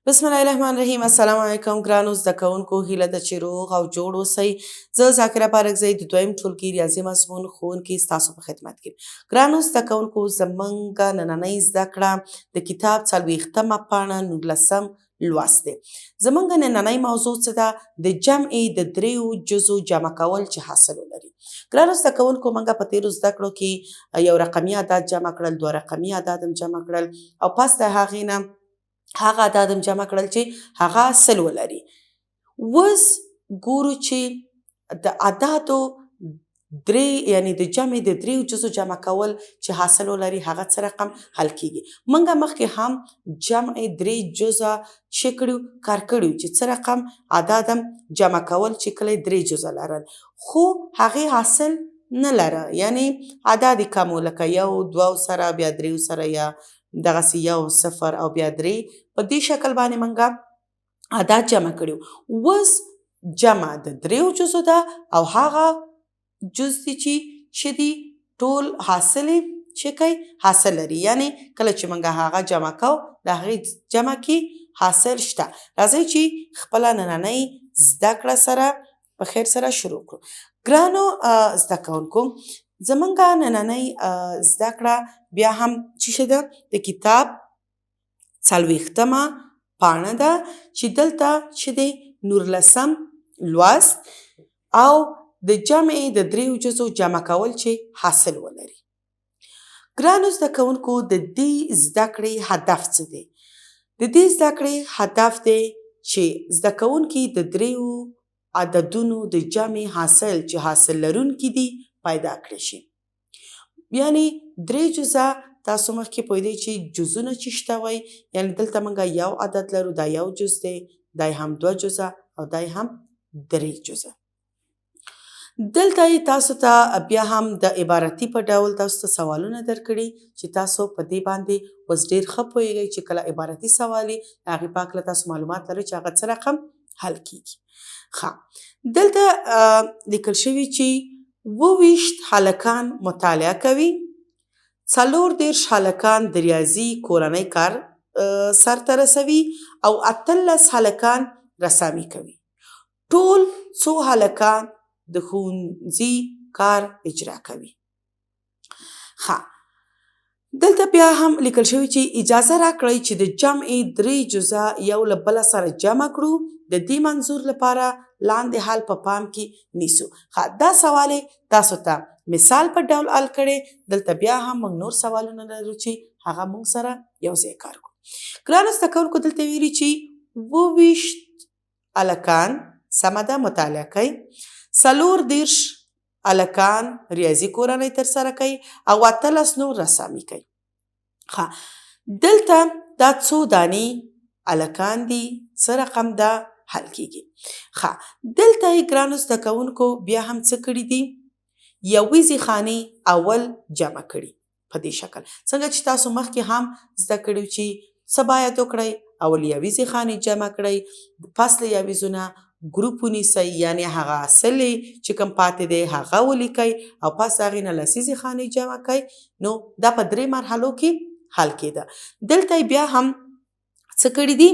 بسم الله الرحمن الرحیم. السلام علیکم ګرانو زده کوونکو، هیله ده چې روغ او جوړ اوسئ. زه ذاکره پارکزی د دویم ټولګي ریاضي مضمون ښوونکي ستاسو په خدمت کې. ګرانو زده کوونکو، زموږ نننۍ زده کړه د کتاب 40مه پاڼه 19م لوست دی. زموږ نننۍ موضوع څه ده؟ د جمعې د دریو جزو جمع کول چې حاصل ولري. ګرانو زده کوونکو، موږ په تیرو زده کړو کې یو رقمي عدد جمع کړل، دوه رقمي عدد هم جمع کړل او پس د هغې نه هغه عدد هم جمع کړل چې هغه سل ولري. اوس ګورو چې د عددو درې یعنې د جمع د دریو جزو جمع کول چې حاصل ولري هغه څه رقم حل کیږي. موږ مخکې هم جمع درې جزه څه کړي کار کړي چې څه رقم عدد هم جمع کول چې کله درې جزه لرل، خو هغې حاصل نه لره، یعنې عدد یې کم و، لکه یو دوو سره بیا دریو سره یا دغسې یو صفر او بیا درې، په دې شکل باندې موږ عدد جمع کړي. اوس جمع د دریو جزو ده او هغه جز دي چې دي ټول حاصل یې څه کوي؟ حاصل لري. یعنې کله چې موږ هغه جمع کوو د هغې جمع کې حاصل شته. راځئ چې خپله نننۍ زده کړه سره په خیر سره شروع کړو. ګرانو زده کوونکو، زموږ نننۍ زده کړه بیا هم څه ده؟ د کتاب 40مه پاڼه ده چې دلته چې دی 19م لوست او د جمعې د دریو جزو جمع کول چې حاصل ولري. ګرانو زده کوونکو، د دې زده کړې هدف څه دی؟ د دې زده کړې هدف دی چې زده کوونکي د دریو عددونو د جمع حاصل چې حاصل لرونکي دي پیدا کړی شي. یعنې درې جزه تاسو مخکې پوهېدئ چې جزونه چې شته وی، یعنې دلته موږ یو عدد لرو، دا یو جز دی، دا هم دوه جزه او دا هم درې جزه. دلته یې تاسو ته بیا هم د عبارتي په ډول تاسو ته سوالونه درکړي چې تاسو په دې باندې اوس ډېر ښه پوهېږئ چې کله عبارتي سوال وي د هغې په هکله تاسو معلومات لرئ چې هغه څه رقم حل کیږي. ښه، دلته لیکل شوي چې 28 هلکان مطالعه کوي، 40 هلکان د ریاضي کورنی کار سرته رسوي او 18 هلکان رسامي کوي. ټول څو هلکان د ښوونځي کار اجرا کوي. ښه، دلته بیا هم لیکل شوي چې اجازه راکړئ چې د جمعې درې جزه یو له بله سره جمع کړو. د دې منظور لپاره لاندې حل په پام کې نیسو. ښه، دا سوال تاسو ته مثال په ډول حل کړی. دلته بیا هم موږ نور سوالونه لرو چې هغه موږ سره یو ځای کار کړو. ګرانو زده کوونکو، دلته ویلي چې 28 هلکان سمه ده مطالعه کوي، 40 هلکان ریاضي کورنۍ ترسره کوي او 18 نور رسامي کوي. ښه، دلته دا څو دانې هلکان دي، څه رقم ده حل کیږي. ښه، دلته یې ګرانو زده کوونکو بیا هم څه کړي دي؟ یویزې خانې اول جمع کړي په دې شکل. څنګه چې تاسو مخکې هم زده کړي چې څه باید وکړئ؟ اول یویزې خانې جمع کړئ، پس له یویزو نه ګروپ ونیسئ، یعنې هغه حاصل چې کوم پاتې دی هغه ولیکئ او پس د هغې نه لسیزې خانې جمع کړئ. نو دا په 3 مرحلو کې حل کېده. دلته بیا هم څه کړي دي؟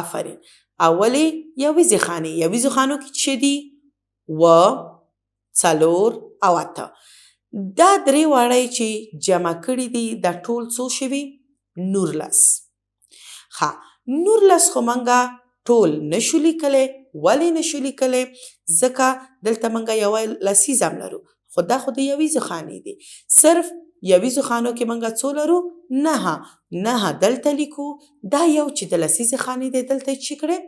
آفرین، اولې یویزې خانې، یویزو خانو کې څه دي؟ 4 او 8. دا درې واړه چې جمع کړي دي دا ټول څو شوي؟ 19. ښه، 19 خو موږ ټول نشو لیکلی. ولې نشو لیکلی؟ ځکه دلته موږ یوه لسیز هم لرو، خو دا خو د یویزو خانې دي. صرف یویزو خانو کې موږ څو لرو؟ 9 دلته لیکو. دا یو چې د لسیزې خانې دی دلته یې څه کړی؟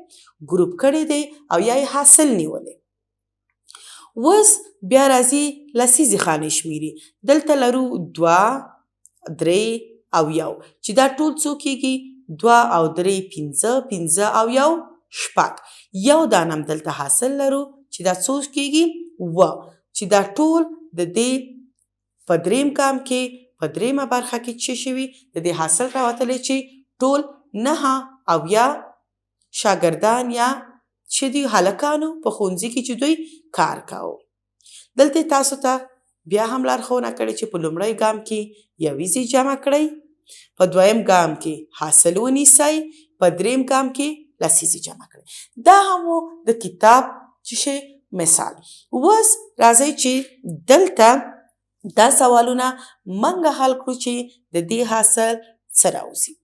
ګروپ کړی دی او یا یې حاصل نیولی. اوس بیا راځي لسیزې خانې شمیري. دلته لرو 2 3 او 1 چې دا ټول څو کېږي؟ 2 او 3 5 5 او 1 6. یو دانه هم دلته حاصل لرو چې دا څو کېږي؟ چې دا ټول د دې په دریم ګام کې په دریمه برخه کې څه شوي؟ د دې حاصل راوتلی چې ټول 9 او یا شاګردان یا چې دوی هلکانو په ښوونځي کې چې دوی کار کاوه. دلته تاسو ته بیا هم لارښوونه کړې چې په لومړی ګام کې یویزې جمع کړئ، په دویم ګام کې حاصل ونیسئ، په دریم ګام کې لسیزې جمع کړئ. دا هم و د کتاب چې شی مثال. اوس راځئ چې دلته دا سوالونه منګه حل کړو چې د دې حاصل څه راوځي.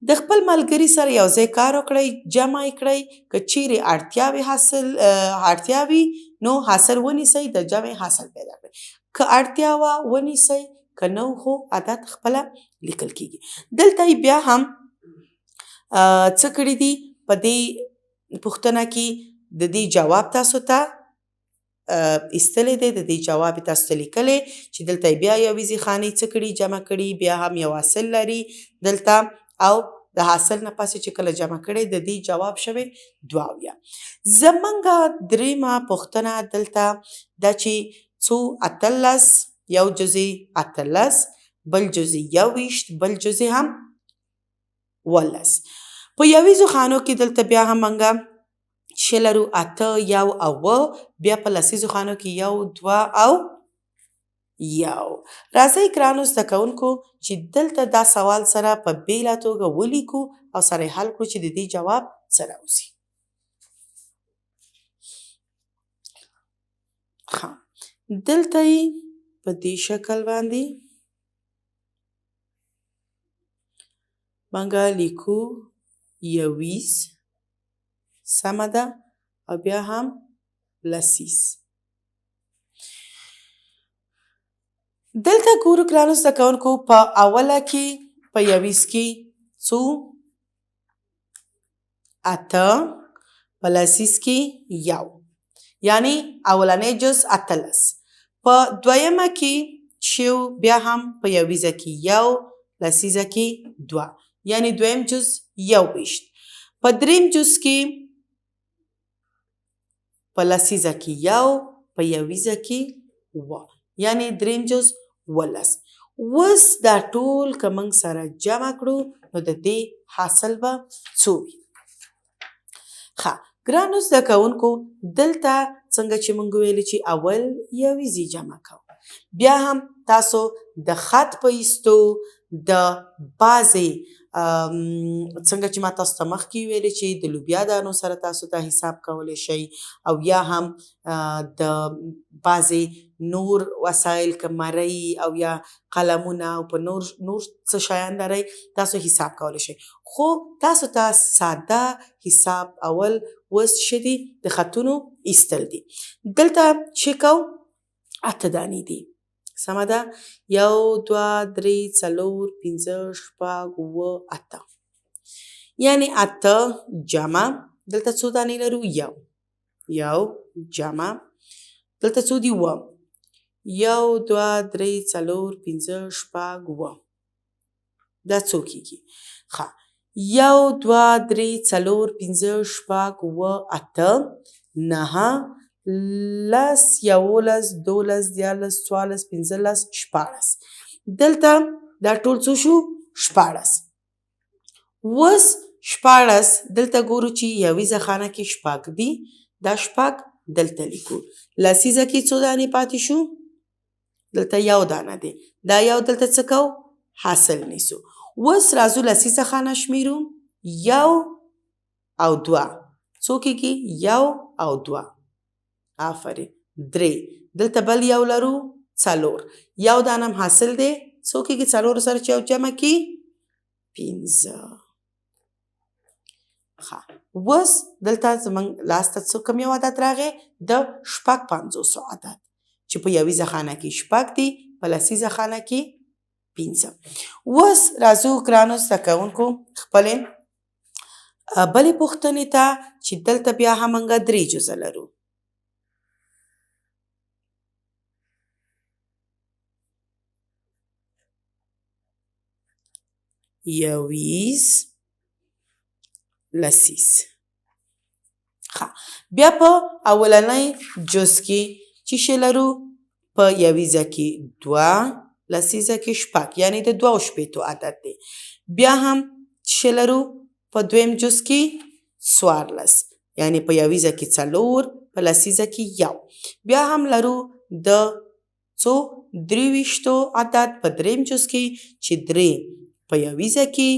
د خپل ملګري سره یو ځای کار وکړئ، جمع یې کړئ. که چیرې اړتیا وي نو حاصل ونیسئ، د جمع حاصل پیدا کړئ. که اړتیا وه ونیسئ، که نه خو عدد خپله لیکل کېږي. دلته یې بیا هم څه کړي دي، په دې پوښتنه کې د دې جواب تاسو ته ایستلی دی، د دې جواب یې تاسو ته لیکلی چې دلته یې بیا یویزې خانې څه کړي، جمع کړي، بیا هم یو حاصل لري دلته، او د حاصل نه پسې چې کله جمع کړی د دې جواب شوی ۲. زمونږ دریمه پوښتنه دلته دا چې څو 18 یو جزې 18 بل جزې 21 بل جزې هم 18. په یویزو خانو کې دلته بیا هم مونږ چې لرو 8 1 او 9، بیا په لسیزو خانو کې 1 2 او 1. راځئ ګرانو زده کوونکو چې دلته دا سوال سره په بیله توګه ولیکو او سره یې حل کړو چې د دې جواب څه راوځي. دلته یې په دې شکل باندې مونږ لیکو 21 سمه ده او بیا هم لسیز. دلته ګورو ګرانو زده کوونکو په اوله کې په یویز کې څو 8 په لسیز کې 1 یعنی اولنی جز 18. په دویمه کې چې بیا هم په یویزه کې 1 لسیزه کې 2 یعنی دویم جز 21. په دریم جز کې په لسیزه کې 1 په یویزه کې 2 یعنی دریم جز 18. اوس دا ټول که موږ سره جمع کړو نو د دې حاصل به څو وي. ګرانو زده کوونکو دلته څنګه چې موږ ویلي چې اول یویزې جمع کوو، بیا هم تاسو د خط په ایستو د بعضې څنګه چې ما تاسو ته مخکې ویلې چې د لوبیا دانو سره تاسو ته حساب کولی شئ، او یا هم د بعضې نور وسایل که مرۍ او یا قلمونه او په نور څه شیان لرئ تاسو حساب کولی شئ. خو تاسو ته ساده حساب اول اوس څه دي د خطونو ایستل دي. دلته چې کو 8 دانې دي سمه ده، 1 2 3 4 5 6 7 8 یعنی 8 جمع دلته څو دانې لرو 1 جمع دلته څو دي 1 1 2 3 4 5 6 7 دا څو کېږي. 1 2 3 4 5 6 7 8 9 10 11 12 13 14 15 16. دلته دا ټول څو شو 14. اوس 14 دلته ګورو چې یویزه خانه کې 6 دي، دا 6 دلته لیکو. لسیزه کې څو دانې پاتې شو، دلته 1 دانه دی، دا 1 دلته څه کو حاصل نیسو. اوس راځو لسیزه خانه شمیرو 1 او 2 څو کېږي 1 او 2 آفرین 3 دلته بل 1 لرو 4 1 دانم حاصل دی څو کېږي 4 سره چې یو جمع کړي 15. اوس دلته زموږ لاسته څو کوم یو عدد راغی د 550 عدد چې په یویزه خانه کې 6 دي، په لسیزه خانه کې 15. اوس راځو ګرانو زده کوونکو خپلې بلې پوښتنې ته چې دلته بیا هم موږ 3 جزه لرو. یویز لسیز. بیا په اولنی جز کې چې شی لرو په یویزه کې 2 لسیزه کې 6 یعنی د 2 عدد دی. بیا هم چې لرو په دویم جز کې 14 یعنی په یویزه کې 4 په لسیزه کې 1. بیا هم لرو د څو 23 عدد په دریم جز کې چې 3 په یویزه کې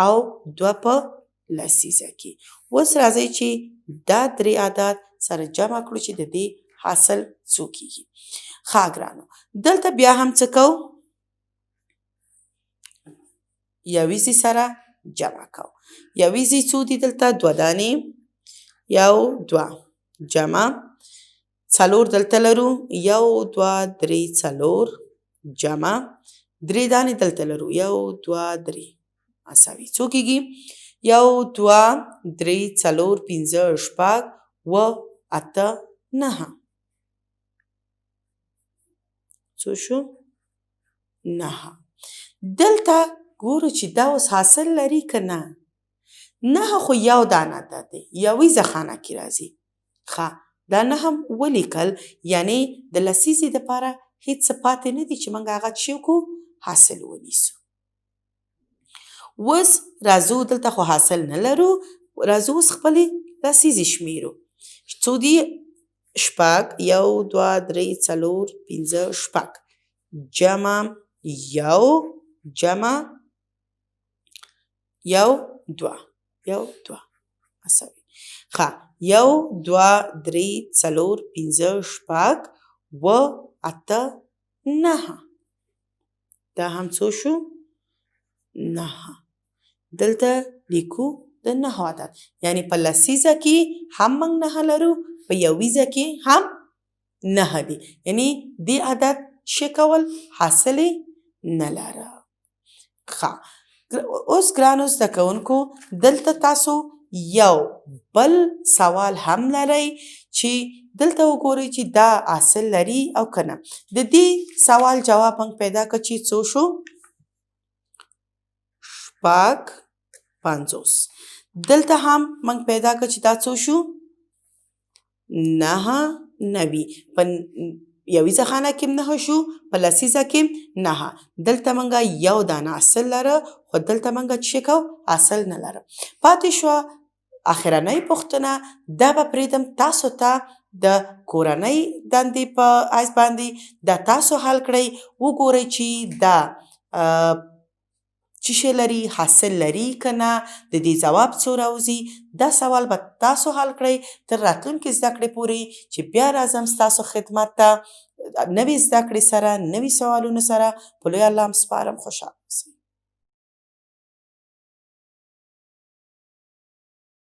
او 2 په لسیزه کې. اوس راځئ چې دا 3 عدد سره جمع کړو چې د دې حاصل څو کېږي. ښه ګرانو دلته بیا هم څه کوو؟ یویزې سره جمع کوو. یویزې څو دي دلته؟ 2 دانې، 1 2 جمع 4 دلته لرو، 1 2 3 4 جمع 3 دانې دلته لرو، 1 2 3 مساوي څو کېږي؟ 1 2 3 4 5 6 7 8 9. څو شو؟ 9. دلته ګورو چې دا اوس حاصل لري که نه؟ 9 خو یو دانه عدد دی، یویزه خانه کې راځي. ښه دا 9 ولیکل، یعنې د لسیزې دپاره هېڅ څه پاتې نه دي چې موږ هغه څه وکړو؟ حاصل ونیسو. اوس راځو دلته خو حاصل نه لرو، راځو اوس خپلې لسیزې شمېرو. څو دي؟ 6 1 2 3 4 5 6 جمع 1 جمع 1 2 1 2 مساوي. ښه 1 2 3 4 5 6 7 8 9. دا هم څو شو؟ 9. دلته لیکو د 9 عدد، یعنې په لسیزه کې هم موږ 9 لرو، په یویزه کې هم 9 دي، یعنې دې عدد څه کول؟ حاصل یې نه لره. ښه اوس ګرانو زده کوونکو دلته تاسو یو بل سوال هم لرئ چې دلته وګورئ چې دا حاصل لري او که نه. د دې سوال جواب موږ پیدا کړ چې څو شو؟ 6 50. دلته هم موږ پیدا کړ چې دا څو شو؟ 9 90. په یویزه خانه کې 9 شو، په لسیزه کې 9. دلته موږ یو دانه حاصل لره، خو دلته موږ څه کوو؟ حاصل نه لره. پاتې شوه اخرنۍ پوښتنه، دا به پرېږدم تاسو ته د کورنۍ دندې په حیث باندې، دا تاسو حل کړئ. وګورئ چې دا څه شی لري؟ حاصل لري که نه؟ د دې ځواب څو راوځي؟ دا سوال به تاسو حل کړئ تر راتلونکې زده کړې پورې، چې بیا راځم ستاسو خدمت ته نوې زده کړې سره، نوي سوالونو سره. په لوی الله م سپارم. خوشحاله